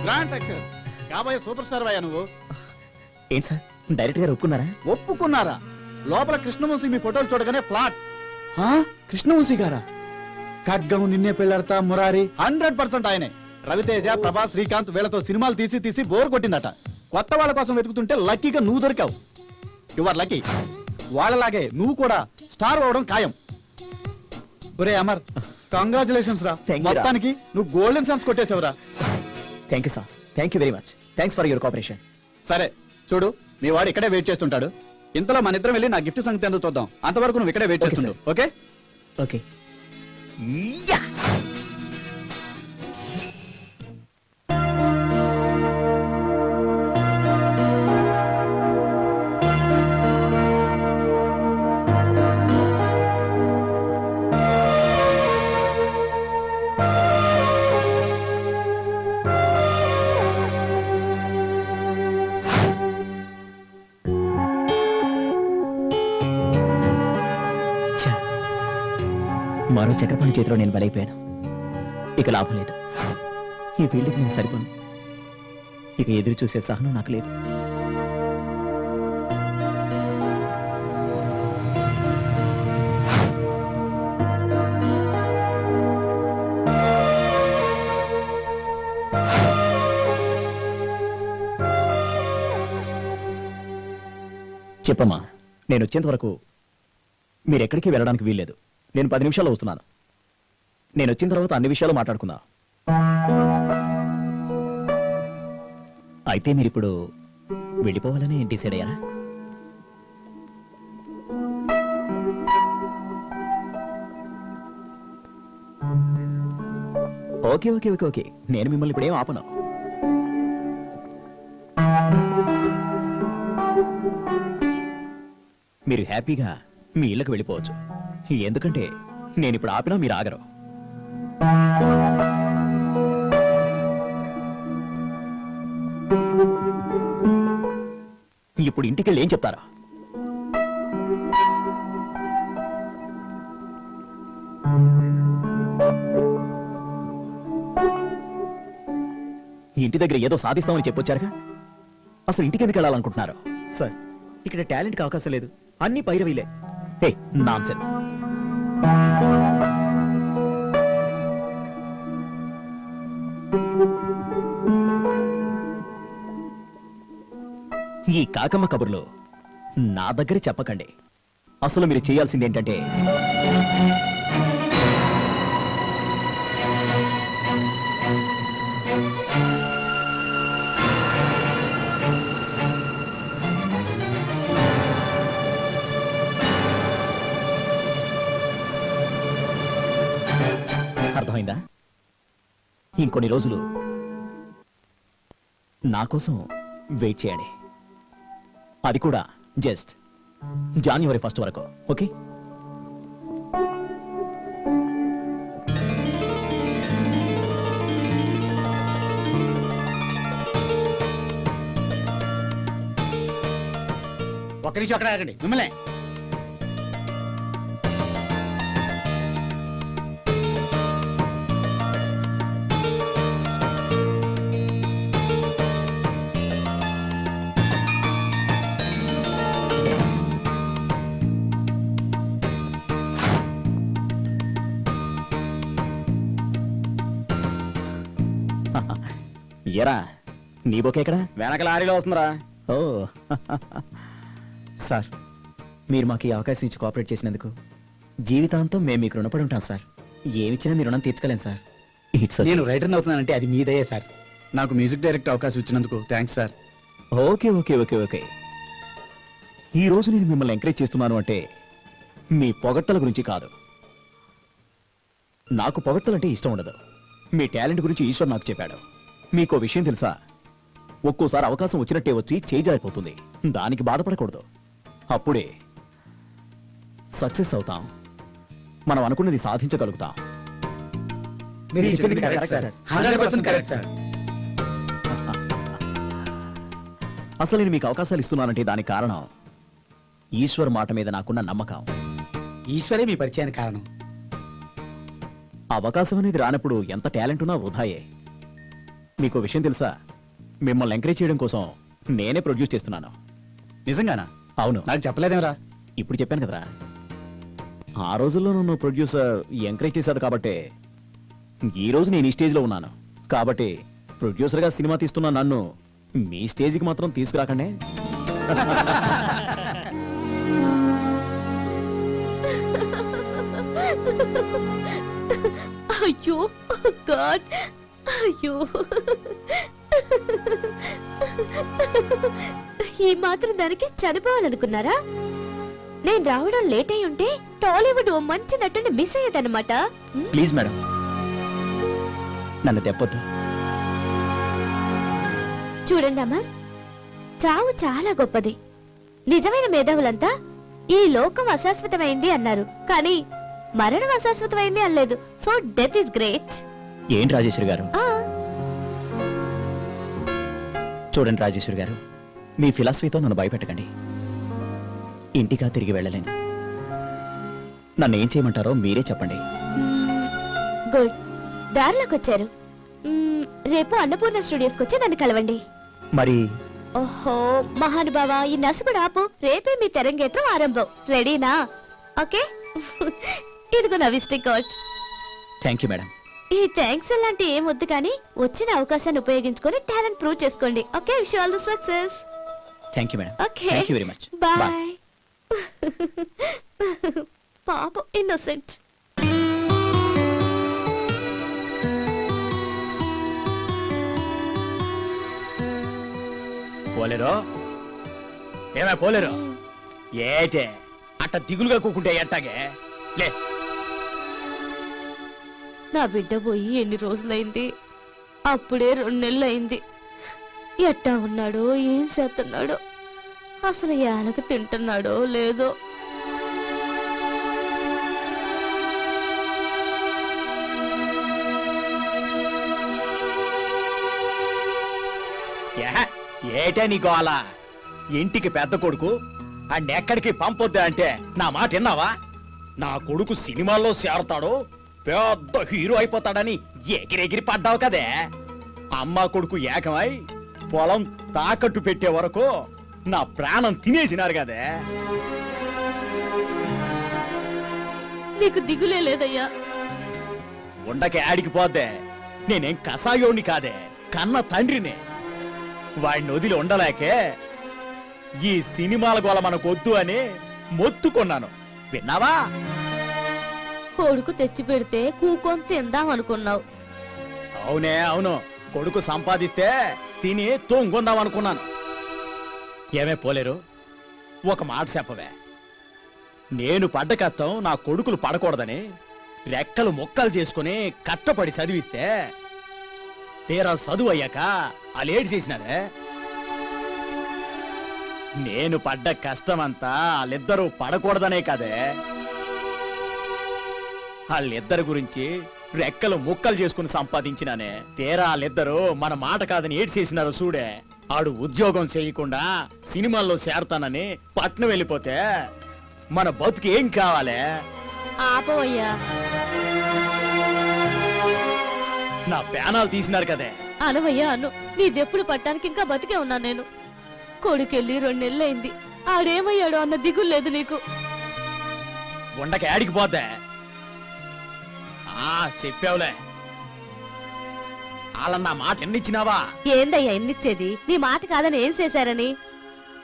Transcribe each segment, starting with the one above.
Grand success. కాబోయే super star అయ్యా నువ్వు. ఏంటి సార్ డైరెక్ట్ గారు ఒప్పుకున్నారా? ఒప్పుకున్నారా? లోపల కృష్ణవంశీ మీ ఫోటోలు చూడగానే ఫ్లాట్. కృష్ణవంశీ గారా? ఖడ్గం, నిన్నే పెళ్ళాడతా, మురారి 100% ఆయనే. రవితేజ, ప్రభాస్, శ్రీకాంత్ వీళ్ళతో సినిమాలు తీసి బోర్ కొట్టిందట. కొత్త వాళ్ళ కోసం వెతుకుతుంటే లక్కీగా నువ్వు దొరికావు. Your lucky. వాళ్ళలాగే నువ్వు కూడా స్టార్ అవడం ఖాయం. ఒరే అమర్, కంగ్రాచులేషన్స్ రా. Thank you రా. మొత్తానికి నువ్వు గోల్డెన్ ఛాన్స్ కొట్టేసావురా. Thank you sir, thank you very much. Thanks for your cooperation. సరే చూడు, మీ వాడు ఇక్కడే వెయిట్ చేస్తుంటాడు. ఇంతలో మన ఇద్దరం వెళ్ళి నా గిఫ్ట్ సంగతి ఎందుకు చూద్దాం. అంతవరకు నువ్వు ఇక్కడే వెయిట్ Okay, చేస్తుండు. ఓకే? ఓకే. యా మరో చక్రపాణి చేతిలో నేను బలైపోయాను. ఇక లాభం లేదు. ఈ ఫీల్డ్కి నేను సరిపోను. ఇక ఎదురు చూసే సహనం నాకు లేదు. చెప్పమ్మా, నేను వచ్చేంత వరకు మీరెక్కడికి వెళ్ళడానికి వీల్లేదు. నేను 10 నిమిషాల్లో వస్తున్నాను. నేను వచ్చిన తర్వాత అన్ని విషయాలు మాట్లాడుకుందాం. అయితే మీరిప్పుడు వెళ్ళిపోవాలని డిసైడ్ అయ్యారా? ఓకే ఓకే ఓకే ఓకే నేను మిమ్మల్ని ఇప్పుడేం ఆపను. మీరు హ్యాపీగా మీ ఇళ్ళకి వెళ్ళిపోవచ్చు. ఎందుకంటే నేను ఇప్పుడు ఆపినా మీరు ఆగరు. ఇప్పుడు ఇంటికెళ్ళి ఏం చెప్తారా? ఇంటి దగ్గర ఏదో సాధిస్తామని చెప్పొచ్చారుగా, అసలు ఇంటికి ఎందుకు వెళ్ళాలనుకుంటున్నారు? సార్, ఇక్కడ టాలెంట్కి అవకాశం లేదు, అన్ని పైరవీలే. హే, నాన్సెన్స్. ఈ కాకమ్మ కబుర్లు నా దగ్గర చెప్పకండి. అసలు మీరు చేయాల్సింది ఏంటంటే, అర్థమైందా? ఇంకొన్ని రోజులు నా కోసం వెయిట్ చేయండి. అది కూడా జస్ట్ జనవరి 1 వరకు. ఓకే? ఒక్క నిమిషం అక్కడ ఆగండి. మిమ్మల్ని ఎరా, నీ బొకే ఎక్కడ? వెనక లారీలో వస్తుందిరా. ఓ సార్, మీరు మాకు ఈ అవకాశం ఇచ్చి కోఆపరేట్ చేసినందుకు జీవితాంతం మేము మీకు రుణపడి ఉంటాం సార్. ఏమిచ్చినా మీ రుణం తీర్చుకోలేను సార్. నేను రైటర్ని అవుతున్నానంటే అది మీదయ్యే సార్. నాకు మ్యూజిక్ డైరెక్టర్ అవకాశం ఇచ్చినందుకు thanks sir. Okay okay okay okay ఈ రోజు నేను మిమ్మల్ని ఎంకరేజ్ చేస్తున్నాను అంటే మీ పొగట్టల గురించి కాదు. నాకు పొగట్టలంటే ఇష్టం ఉండదు. మీ టాలెంట్ గురించి ఈశ్వర్ నాకు చెప్పాడు. మీకో విషయం తెలుసా? ఒక్కోసారి అవకాశం వచ్చినట్టే వచ్చి చేజారిపోతుంది. దానికి బాధపడకూడదు. అప్పుడే సక్సెస్ అవుతాం. మనం అనుకున్నది సాధించగలుగుతాం. అసలు నేను మీకు అవకాశాలు ఇస్తున్నానంటే దానికి కారణం ఈశ్వర్ మాట మీద నాకున్న నమ్మకం. ఈశ్వరే మీ పరిచయానికి కారణం. అవకాశం అనేది రానప్పుడు ఎంత టాలెంట్ ఉన్నా వృధాయే. మీకు విషయం తెలుసా, మిమ్మల్ని ఎంకరేజ్ చేయడం కోసం నేనే ప్రొడ్యూస్ చేస్తున్నాను. నిజంగానా? అవును, నాకు చెప్పలేదేమరా? ఇప్పుడు చెప్పాను కదరా. ఆ రోజుల్లో నన్ను ప్రొడ్యూసర్ ఎంకరేజ్ చేశాడు కాబట్టి ఈ రోజు నేను ఈ స్టేజ్లో ఉన్నాను. కాబట్టి ప్రొడ్యూసర్గా సినిమా తీస్తున్న నన్ను మీ స్టేజ్కి మాత్రం తీసుకురాకండి. అయ్యో గాడ్, అయ్యో ఈ మాత్రం దానికి చనిపోవాలనుకున్నారా? నేను రావడం లేట్ అయి ఉంటే టాలీవుడ్ ఓ మంచి నటుని మిస్ అయ్యేదన్నమాట. ప్లీజ్ మేడం, నన్ను తెప్పొద్దు. చూడండి అమ్మా, చావు చాలా గొప్పది. నిజమైన మేధావులంతా ఈ లోకం అశాశ్వతమైంది అన్నారు, కానీ మరణం అశాశ్వతమైంది అనలేదు. So death is great. ఏంటి రాజేశ్వరి గారు? చూడండి రాజేశ్వరి గారు, మీ ఫిలాసఫీతో నన్ను భయపెట్టకండి. ఇంటికా తిరిగి వెళ్ళలేను. నన్ను ఏం చేయమంటారో మీరే చెప్పండి. గుడ్, దారిలోకి వచ్చారు. రేపు అన్నపూర్ణ స్టూడియోస్కి వచ్చి నన్ను కలవండి. మరి ఓహో మహానుభావా, ఈ నసు కూడా ఆపు. రేపే మీ తెరంగేట్రం ఆరంభం. రెడీనా? ఓకే. ఇదిగో నా visiting card. Thank you madam. ఈ థ్యాంక్స్ అలాంటి ఏం వద్దు, కానీ వచ్చిన అవకాశాన్ని ఉపయోగించుకొని టాలెంట్ ప్రూవ్ చేసుకోండి. Okay, wish all the success. Thank you madam. Okay, thank you very much. Bye. పాపం ఇన్నోసెంట్. పోలేరు ఏమే పోలేరు? ఏటే అట్ట దిగులుగా కూకుంటే ఎట్టాగే? లే, నా బిడ్డ పోయి ఎన్ని రోజులైంది? అప్పుడే 2 నెలలు అయింది. ఎట్టా ఉన్నాడో, ఏం చేస్తున్నాడో, అసలు ఏలకు తింటున్నాడో లేదో. ఏటే నీ గోల? ఇంటికి పెద్ద కొడుకు ఎక్కడికి పంపొద్దా అంటే నా మాట విన్నావా? నా కొడుకు సినిమాల్లో చేరతాడు, పెద్ద హీరో అయిపోతాడని ఎగిరెగిరి పడ్డావు కదే. అమ్మ కొడుకు ఏకమై పొలం తాకట్టు పెట్టే వరకు నా ప్రాణం తినేసినారు కదే. నీకు దిగులే లేదయ్యా. ఉండకే ఆడికి పోద్దే. నేనేం కసాయోని కాదే, కన్న తండ్రినే. వాడిని వదిలి ఉండలేకే ఈ సినిమాల గోల మనకొద్దు అని మొత్తుకున్నాను. విన్నావా? కొడుకు తెచ్చి పెడితే కూకొని తిందాం అనుకున్నావు. అవునే అవును, కొడుకు సంపాదిస్తే తిని తొంగుందాం అనుకున్నాను. ఏమే పోలేరు, ఒక మాట చెప్పవే. నేను పడ్డ కష్టం నా కొడుకులు పడకూడదని రెక్కలు మొక్కలు చేసుకుని కట్టపడి చదివిస్తే తీరా చదువు అయ్యాక అలేడి చేసినారే. నేను పడ్డ కష్టమంతా వాళ్ళిద్దరూ పడకూడదనే కదే. వాళ్ళిద్దరి గురించి రెక్కలు ముక్కలు చేసుకుని సంపాదించినానే. తీరా వాళ్ళిద్దరూ మన మాట కాదని ఏడు చేసినారు చూడే. ఆడు ఉద్యోగం చేయకుండా సినిమాల్లో చేరతానని పట్నం వెళ్ళిపోతే మన బతుకు ఏం కావాలే? ఆపవయ్యా. నా ప్యానాలు తీసినారు కదే. అనవయ్యా అను. నీ దెప్పులు పట్టానికి ఇంకా బతికే ఉన్నా నేను. కొడుకెళ్ళి 2 నెలలైంది. ఆడేమయ్యాడు అన్న దిగులు లేదు నీకు. ఉండక ఏడికి పోద్దే. చెప్పావులే, వాళ్ళన్నా మాట ఎన్నిచ్చినావా? ఏందయ్యా ఎన్నిచ్చేది? నీ మాట కాదని ఏం చేశారని?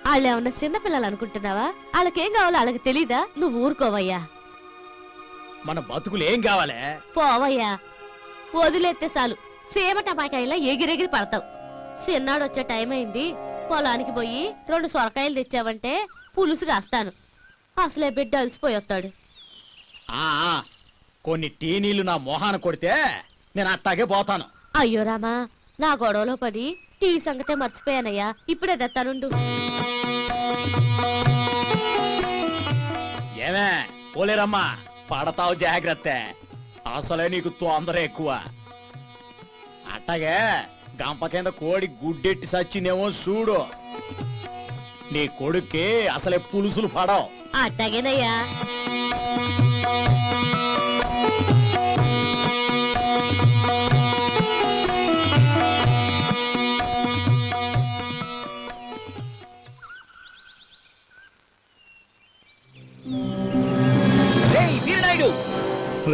వాళ్ళేమన్నా చిన్నపిల్లలు అనుకుంటున్నావా? వాళ్ళకేం కావాలో వాళ్ళకి తెలీదా? నువ్వు ఊరుకోవయ్యా. మన బతుకులు ఏం కావాలే? పోవయ్యా, వదిలేస్తే చాలు సీమ టమాకాయలా ఎగిరెగిరి పడతావు. చిన్నాడు వచ్చే టైం అయింది. పొలానికి పోయి 2 సొరకాయలు తెచ్చావంటే పులుసు కాస్తాను. అసలే బిడ్డ అలసిపోయొస్తాడు. కొన్ని టీ నీళ్లు నా మొహాన కొడితే నేను అట్టాగే పోతాను. అయ్యో రామా, నా గొడవలో పడి టీ సంగతే మర్చిపోయానయ్యా. ఇప్పుడే తెస్తానుండు. ఏమే పోలేరమ్మా, పడతావు జాగ్రత్త. అసలే నీకు తొందర ఎక్కువ. అట్టగే గంప కింద కోడి గుడ్డెట్టి సచ్చిందేమో చూడు. నీ కొడుక్కి అసలే పులుసులు పడవు. అట్టగేనయ్యా.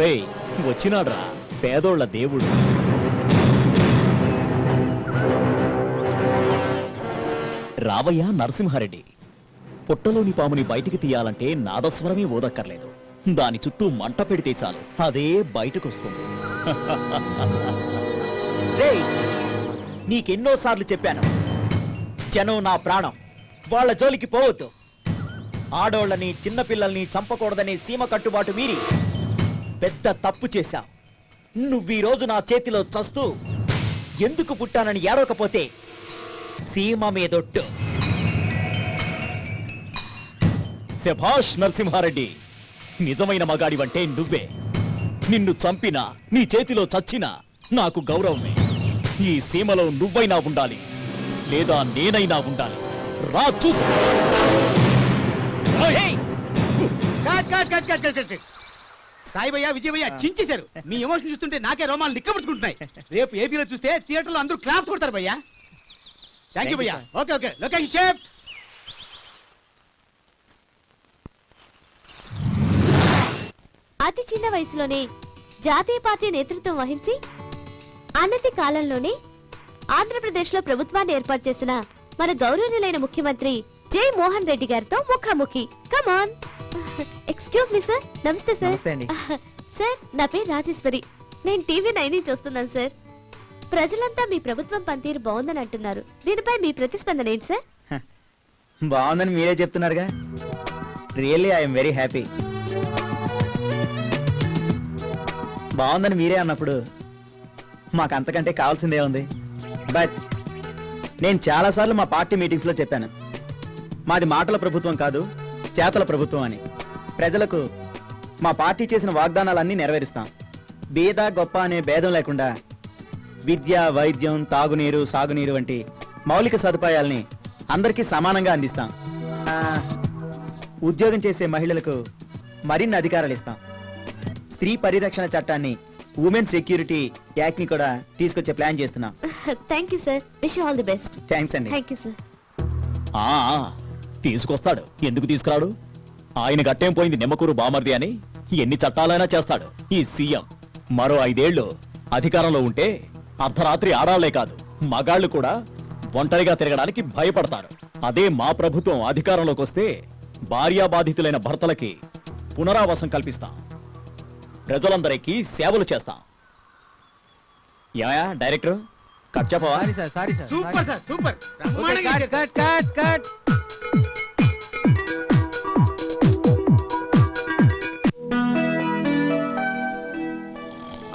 రేయ్ వచ్చినాడ్రా పేదోళ్ళ దేవుడు. రావయ్య నరసింహారెడ్డి. పుట్టలోని పాముని బయటికి తీయాలంటే నాదస్వరమే ఓదక్కర్లేదు, దాని చుట్టూ మంట పెడితే చాలు అదే బయటకొస్తుంది. రేయ్ నీకెన్నోసార్లు చెప్పాను, జనం నా ప్రాణం, వాళ్ళ జోలికి పోవద్దు. ఆడోళ్ళని చిన్నపిల్లల్ని చంపకూడదనే సీమ కట్టుబాటు మీరి పెద్ద తప్పు చేశావు. నువ్వీ రోజు నా చేతిలో చస్తూ ఎందుకు పుట్టానని ఏడవకపోతే సీమ మీదొట్టు. శభాష్ నరసింహారెడ్డి, నిజమైన మగాడివంటే నువ్వే. నిన్ను చంపినా నీ చేతిలో చచ్చినా నాకు గౌరవమే. ఈ సీమలో నువ్వైనా ఉండాలి, లేదా నేనైనా ఉండాలి. రా చూసు. సాయిబయ్య విజయభయ్య చించేశారు. మీ ఎమోషన్ చూస్తుంటే నాకే రోమాలు నిక్కబుచ్చుకుంటున్నాయి. రేపు ఏపీలో చూస్తే థియేటర్లో అందరూ క్లాప్స్ కొడతారు భయ్యా. థ్యాంక్ యూ భయ్యా. Okay okay location shape. అతి చిన్న వయసులోనే జాతీయ పార్టీ నేతృత్వం వహించి అనతి కాలంలోనే ఆంధ్రప్రదేశ్ లో ప్రభుత్వాన్ని ఏర్పాటు చేసిన మన గౌరవనీయులైన ముఖ్యమంత్రి జై మోహన్ రెడ్డి గారితో ముఖాముఖి. కమాన్. Excuse me sir. నమస్తే సార్. నమస్తే అండి. సార్ నా పేరు రాజేశ్వరి, నేను టీవీ 9 చూస్తున్నాను సార్. ప్రజలంతా మీ ప్రభుత్వం పనితీరు బాగుందని అంటున్నారు, దీనిపై మీ ప్రతిస్పందన ఏంటి సార్? బాగుందని మీరే చెప్తున్నారుగా. Really I'm very happy. బాగుందని మీరే అన్నప్పుడు మాకు అంతకంటే కావాల్సిందే ఉంది. బట్ నేను చాలాసార్లు మా పార్టీ మీటింగ్స్లో చెప్పాను, మాది మాటల ప్రభుత్వం కాదు చేతల ప్రభుత్వం అని. ప్రజలకు మా పార్టీ చేసిన వాగ్దానాలన్నీ నెరవేరుస్తాం. బీద గొప్ప అనే భేదం లేకుండా విద్య, వైద్యం, తాగునీరు, సాగునీరు వంటి మౌలిక సదుపాయాల్ని అందరికీ సమానంగా అందిస్తాం. ఉద్యోగం చేసే మహిళలకు మరిన్ని అధికారాలు ఇస్తాం. స్త్రీ పరిరక్షణ చట్టాన్ని, ఉమెన్ సెక్యూరిటీ యాక్ట్ ని కూడా తీసుకొచ్చే ప్లాన్ చేస్తున్నాం. Thank you sir. Wish all the best. Thanks అండి. Thank you sir. ఆ తీసుకొస్తాడు, ఎందుకు తీసుకురాడు? ఆయన గట్టేం పోయింది నిమ్మకూరు బామర్ది అని ఎన్ని చట్టాలైనా చేస్తాడు ఈ సీఎం. మరో 5 ఏళ్లు అధికారంలో ఉంటే అర్ధరాత్రి ఆడాళ్లే కాదు మగాళ్లు కూడా ఒంటరిగా తిరగడానికి భయపడతారు. అదే మా ప్రభుత్వం అధికారంలోకి వస్తే భార్యాబాధితులైన భర్తలకి పునరావాసం కల్పిస్తాం, ప్రజలందరికీ సేవలు చేస్తాం. ఏమయ్యా డైరెక్టర్, కట్ చెప్పవా? Super sir super.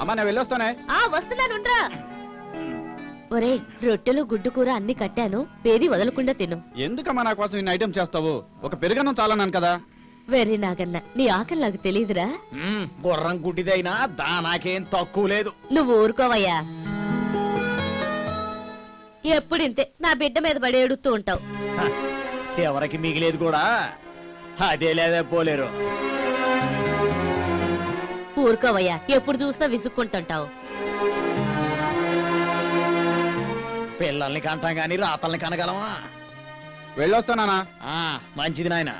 అమ్మా నేను వెళ్ళొస్తానే. వస్తున్నానుండ్రా. ఒరే రొట్టెలు గుడ్డు కూర అన్ని కట్టాను, వేది వదలకుండా తిను. ఎందుకమ్మా నా కోసం ఇన్ని ఐటమ్స్ చేస్తావు? ఒక పెరుగన్నం చాలన్నాను కదా. వెర్రి నాగన్న, నీ ఆకలి నాకు తెలియదురా. గుర్రం గుడ్డిదైనా దానాకేం తక్కువ లేదు. నువ్వు ఊరుకోవయ్యా, ఎప్పుడింతే నా బిడ్డ మీద పడి ఏడుస్తూ ఉంటావు. హ, చివరికి మిగిలేదు కూడా అదే లేదే పోలేరు. ఊరుకోవయ్యా, ఎప్పుడు చూసినా విసుక్కుంటుంటావు. పిల్లల్ని కంటాం గాని రాతల్ని కనగలమా? వెళ్ళొస్తానా? మంచిది నాయన.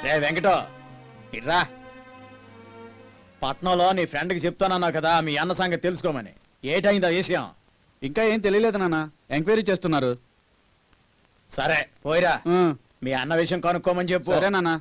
రే వెంకటో ఇట్రా. పట్నంలో నీ ఫ్రెండ్కి చెప్తానన్నావు కదా మీ అన్న సంగతి తెలుసుకోమని. ఏటైందా విషయం? ఇంకా ఏం తెలియలేదు నాన్న, ఎంక్వైరీ చేస్తున్నారు. సరే పోయిరా, మీ అన్న విషయం కనుక్కోమని చెప్పు. సరే నాన్న.